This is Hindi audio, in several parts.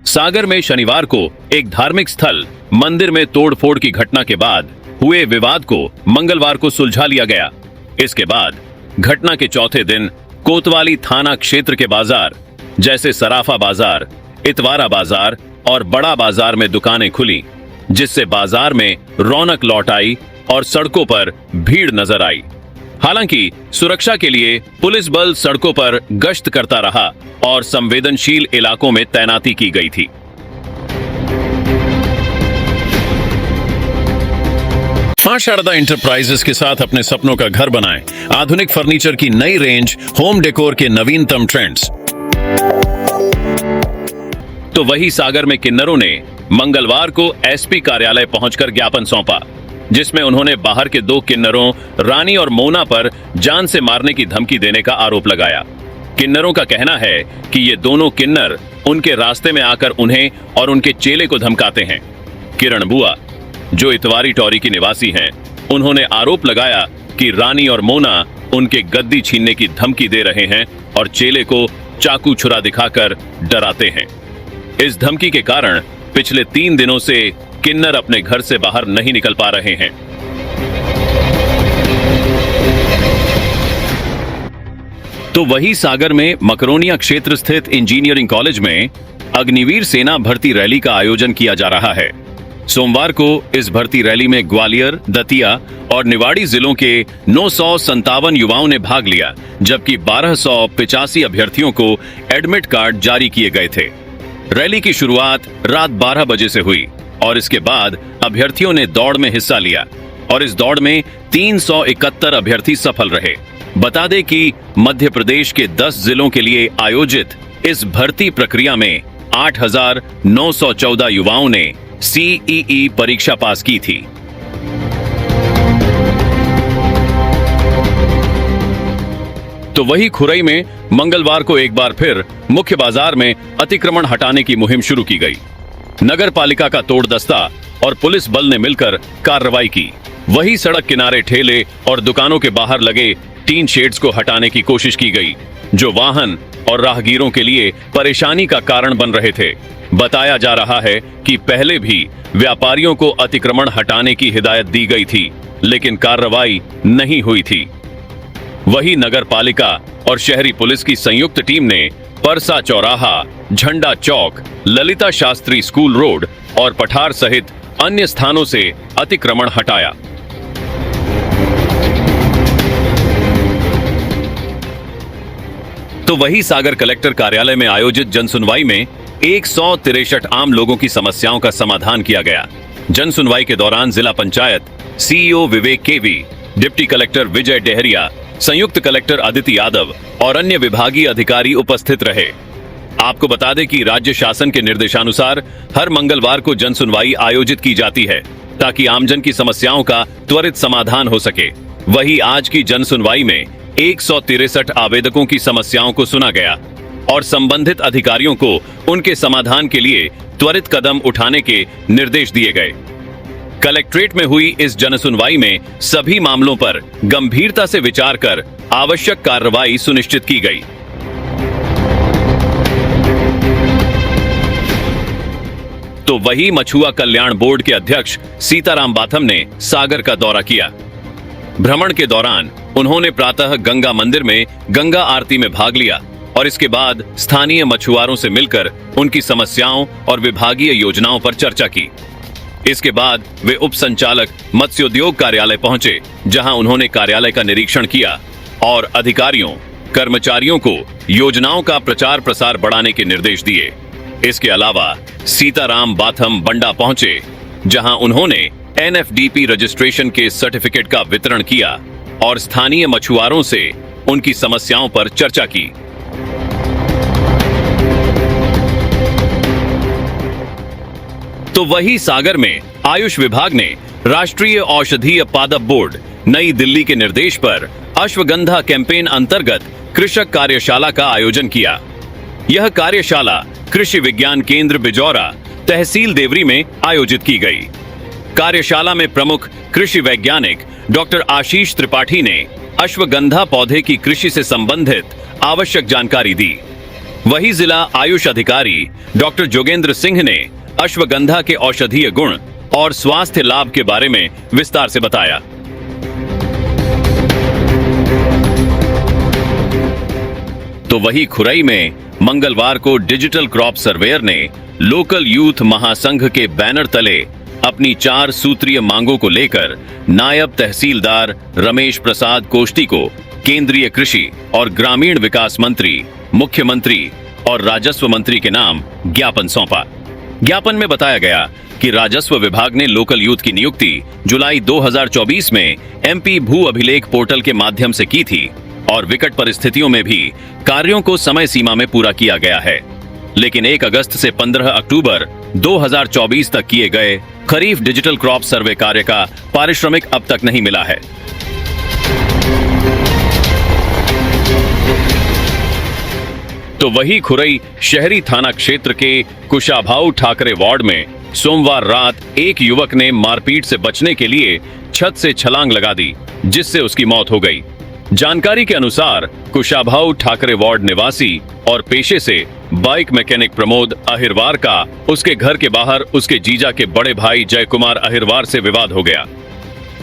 सागर में शनिवार को एक धार्मिक स्थल मंदिर में तोड़फोड़ की घटना के बाद हुए विवाद को मंगलवार को सुलझा लिया गया। इसके बाद घटना के चौथे दिन कोतवाली थाना क्षेत्र के बाजार जैसे सराफा बाजार, इतवारा बाजार और बड़ा बाजार में दुकानें खुली, जिससे बाजार में रौनक लौट आई और सड़कों पर भीड़ नजर आई। हालांकि सुरक्षा के लिए पुलिस बल सड़कों पर गश्त करता रहा और संवेदनशील इलाकों में तैनाती की गई थी। मां शारदा इंटरप्राइजेस के साथ अपने सपनों का घर बनाएं। आधुनिक फर्नीचर की नई रेंज, होम डेकोर के नवीनतम ट्रेंड्स। तो वही सागर में किन्नरों ने मंगलवार को एसपी कार्यालय पहुंचकर ज्ञापन सौंपा, जिसमें उन्होंने बाहर के 2 किन्नरों रानी और मोना पर जान से मारने की धमकी देने का आरोप लगाया। किन्नरों का कहना है कि ये दोनों किन्नर उनके रास्ते में आकर उन्हें और उनके चेले को धमकाते हैं। किरण बुआ, जो इतवारी टोरी की निवासी हैं, उन्होंने आरोप लगाया कि रानी और मोना उनके गद्दी छीनने की धमकी दे रहे हैं और चेले को चाकू छुरा दिखाकर डराते हैं। इस धमकी के कारण पिछले 3 दिनों से किन्नर अपने घर से बाहर नहीं निकल पा रहे हैं। तो वही सागर में मकरोनिया क्षेत्र स्थित इंजीनियरिंग कॉलेज में अग्निवीर सेना भर्ती रैली का आयोजन किया जा रहा है। सोमवार को इस भर्ती रैली में ग्वालियर, दतिया और निवाड़ी जिलों के 957 युवाओं ने भाग लिया, जबकि 1285 अभ्यर्थियों को एडमिट कार्ड जारी किए गए थे। रैली की शुरुआत रात 12 बजे से हुई और इसके बाद अभ्यर्थियों ने दौड़ में हिस्सा लिया और इस दौड़ में 371 अभ्यर्थी सफल रहे। बता दें कि मध्य प्रदेश के 10 जिलों के लिए आयोजित इस भर्ती प्रक्रिया में 8,914 युवाओं ने सीईई परीक्षा पास की थी। तो वही खुरई में मंगलवार को एक बार फिर मुख्य बाजार में अतिक्रमण हटाने की मुहिम शुरू की गई। नगर पालिका का तोड़ दस्ता और पुलिस बल ने मिलकर कार्रवाई की। वही सड़क किनारे ठेले और दुकानों के बाहर लगे टीन शेड्स को हटाने की कोशिश की गई, जो वाहन और राहगीरों के लिए परेशानी का कारण बन रहे थे। बताया जा रहा है कि पहले भी व्यापारियों को अतिक्रमण हटाने की हिदायत दी गई थी, लेकिन कार्रवाई नहीं हुई थी। वही नगर पालिका और शहरी पुलिस की संयुक्त टीम ने परसा चौराहा, झंडा चौक, ललिता शास्त्री स्कूल रोड और पठार सहित अन्य स्थानों से अतिक्रमण हटाया। तो वही सागर कलेक्टर कार्यालय में आयोजित जनसुनवाई में 163 आम लोगों की समस्याओं का समाधान किया गया। जनसुनवाई के दौरान जिला पंचायत सीईओ विवेक केवी, डिप्टी कलेक्टर विजय डेहरिया, संयुक्त कलेक्टर अदिति यादव और अन्य विभागीय अधिकारी उपस्थित रहे। आपको बता दें कि राज्य शासन के निर्देशानुसार हर मंगलवार को जनसुनवाई आयोजित की जाती है, ताकि आमजन की समस्याओं का त्वरित समाधान हो सके। वही आज की जनसुनवाई में 163 आवेदकों की समस्याओं को सुना गया और संबंधित अधिकारियों को उनके समाधान के लिए त्वरित कदम उठाने के निर्देश दिए गए। कलेक्ट्रेट में हुई इस जनसुनवाई में सभी मामलों पर गंभीरता से विचार कर आवश्यक कार्रवाई सुनिश्चित की गई। तो वही मछुआ कल्याण बोर्ड के अध्यक्ष सीताराम बाथम ने सागर का दौरा किया। भ्रमण के दौरान उन्होंने प्रातः गंगा मंदिर में गंगा आरती में भाग लिया और इसके बाद स्थानीय मछुआरों से मिलकर उनकी समस्याओं और विभागीय योजनाओं पर चर्चा की। इसके बाद वे उप संचालक मत्स्योद्योग कार्यालय पहुंचे, जहां उन्होंने कार्यालय का निरीक्षण किया और अधिकारियों, कर्मचारियों को योजनाओं का प्रचार प्रसार बढ़ाने के निर्देश दिए। इसके अलावा सीताराम बाथम बंडा पहुंचे, जहां उन्होंने एनएफडीपी रजिस्ट्रेशन के सर्टिफिकेट का वितरण किया और स्थानीय मछुआरों से उनकी समस्याओं पर चर्चा की। तो वही सागर में आयुष विभाग ने राष्ट्रीय औषधीय पादप बोर्ड नई दिल्ली के निर्देश पर अश्वगंधा कैंपेन अंतर्गत कृषक कार्यशाला का आयोजन किया। यह कार्यशाला कृषि विज्ञान केंद्र बिजौरा, तहसील देवरी में आयोजित की गई। कार्यशाला में प्रमुख कृषि वैज्ञानिक डॉक्टर आशीष त्रिपाठी ने अश्वगंधा पौधे की कृषि से संबंधित आवश्यक जानकारी दी। वही जिला आयुष अधिकारी डॉक्टर जोगेंद्र सिंह ने अश्वगंधा के औषधीय गुण और स्वास्थ्य लाभ के बारे में विस्तार से बताया। तो वही खुरई में मंगलवार को डिजिटल क्रॉप सर्वेयर ने लोकल यूथ महासंघ के बैनर तले अपनी 4 सूत्रीय मांगों को लेकर नायब तहसीलदार रमेश प्रसाद कोष्टी को केंद्रीय कृषि और ग्रामीण विकास मंत्री, मुख्यमंत्री और राजस्व मंत्री के नाम ज्ञापन सौंपा। ज्ञापन में बताया गया कि राजस्व विभाग ने लोकल यूथ की नियुक्ति जुलाई 2024 में एमपी भू अभिलेख पोर्टल के माध्यम से की थी और विकट परिस्थितियों में भी कार्यों को समय सीमा में पूरा किया गया है। लेकिन 1 अगस्त से 15 अक्टूबर 2024 तक किए गए खरीफ डिजिटल क्रॉप सर्वे कार्य का पारिश्रमिक अब तक नहीं मिला है। तो वही खुरई शहरी थाना क्षेत्र के कुशाभाऊ ठाकरे वार्ड में सोमवार रात एक युवक ने मारपीट से बचने के लिए छत से छलांग लगा दी, जिससे उसकी मौत हो गई। जानकारी के अनुसार कुशाभाऊ ठाकरे वार्ड निवासी और पेशे से बाइक मैकेनिक प्रमोद अहिरवार का उसके घर के बाहर उसके जीजा के बड़े भाई जय कुमार अहिरवार से विवाद हो गया।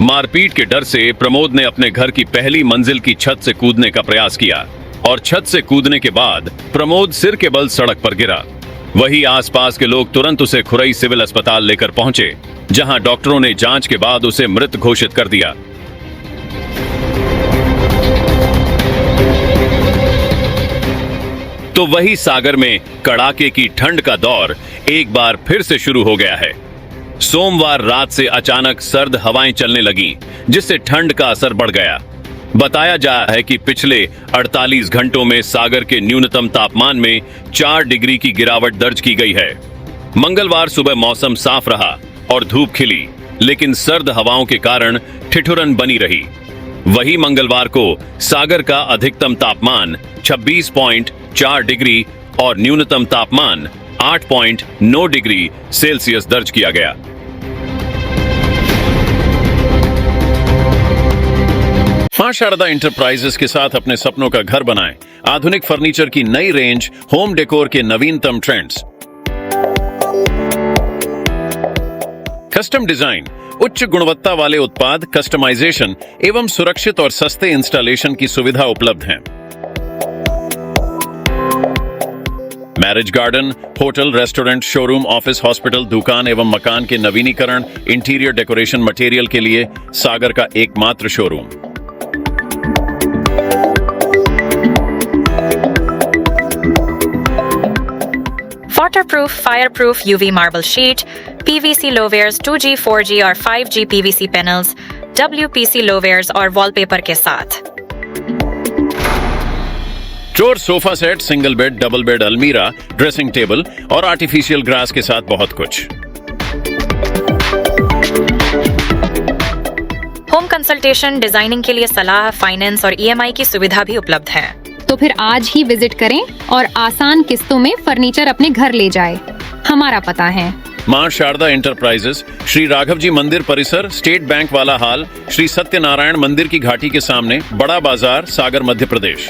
मारपीट के डर से प्रमोद ने अपने घर की पहली मंजिल की छत से कूदने का प्रयास किया और छत से कूदने के बाद प्रमोद सिर के बल सड़क पर गिरा। वही आसपास के लोग तुरंत उसे खुरई सिविल अस्पताल लेकर पहुंचे, जहां डॉक्टरों ने जांच के बाद उसे मृत घोषित कर दिया। तो वही सागर में कड़ाके की ठंड का दौर एक बार फिर से शुरू हो गया है। सोमवार रात से अचानक सर्द हवाएं चलने लगीं, जिससे ठंड का असर बढ़ गया। बताया जा रहा है कि पिछले 48 घंटों में सागर के न्यूनतम तापमान में 4 डिग्री की गिरावट दर्ज की गई है। मंगलवार सुबह मौसम साफ रहा और धूप खिली, लेकिन सर्द हवाओं के कारण ठिठुरन बनी रही। वही मंगलवार को सागर का अधिकतम तापमान 26.4 डिग्री और न्यूनतम तापमान 8.9 डिग्री सेल्सियस दर्ज किया गया। मां शारदा इंटरप्राइजेस के साथ अपने सपनों का घर बनाएं। आधुनिक फर्नीचर की नई रेंज, होम डेकोर के नवीनतम ट्रेंड्स, कस्टम डिजाइन, उच्च गुणवत्ता वाले उत्पाद, कस्टमाइजेशन एवं सुरक्षित और सस्ते इंस्टॉलेशन की सुविधा उपलब्ध है। Marriage garden, hotel, restaurant, showroom, office, hospital, दुकान एवं मकान के नवीनीकरण, इंटीरियर डेकोरेशन मटेरियल के लिए सागर का एकमात्र showroom. Waterproof, fireproof UV marble sheet, PVC lowares 2G, 4G और 5G PVC panels, WPC lowares और wallpaper के साथ। चोर sofa set, single bed, double bed, अलमीरा, ड्रेसिंग टेबल और आर्टिफिशियल ग्रास के साथ बहुत कुछ। होम कंसल्टेशन, डिजाइनिंग के लिए सलाह, फाइनेंस और EMI की सुविधा भी उपलब्ध है। तो फिर आज ही विजिट करें और आसान किस्तों में फर्नीचर अपने घर ले जाए। हमारा पता है मां शारदा इंटरप्राइजेस, श्री राघव जी मंदिर परिसर, स्टेट बैंक वाला हाल, श्री सत्यनारायण मंदिर की घाटी के सामने, बड़ा बाजार, सागर, मध्य प्रदेश।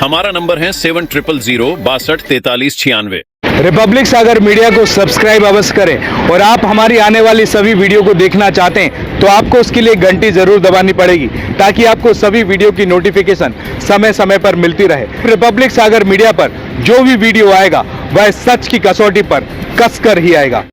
हमारा नंबर है 7000624396। रिपब्लिक सागर मीडिया को सब्सक्राइब अवश्य करें और आप हमारी आने वाली सभी वीडियो को देखना चाहते हैं तो आपको उसके लिए घंटी जरूर दबानी पड़ेगी, ताकि आपको सभी वीडियो की नोटिफिकेशन समय समय पर मिलती रहे। रिपब्लिक सागर मीडिया पर जो भी वीडियो आएगा वह सच की कसौटी पर कसकर ही आएगा।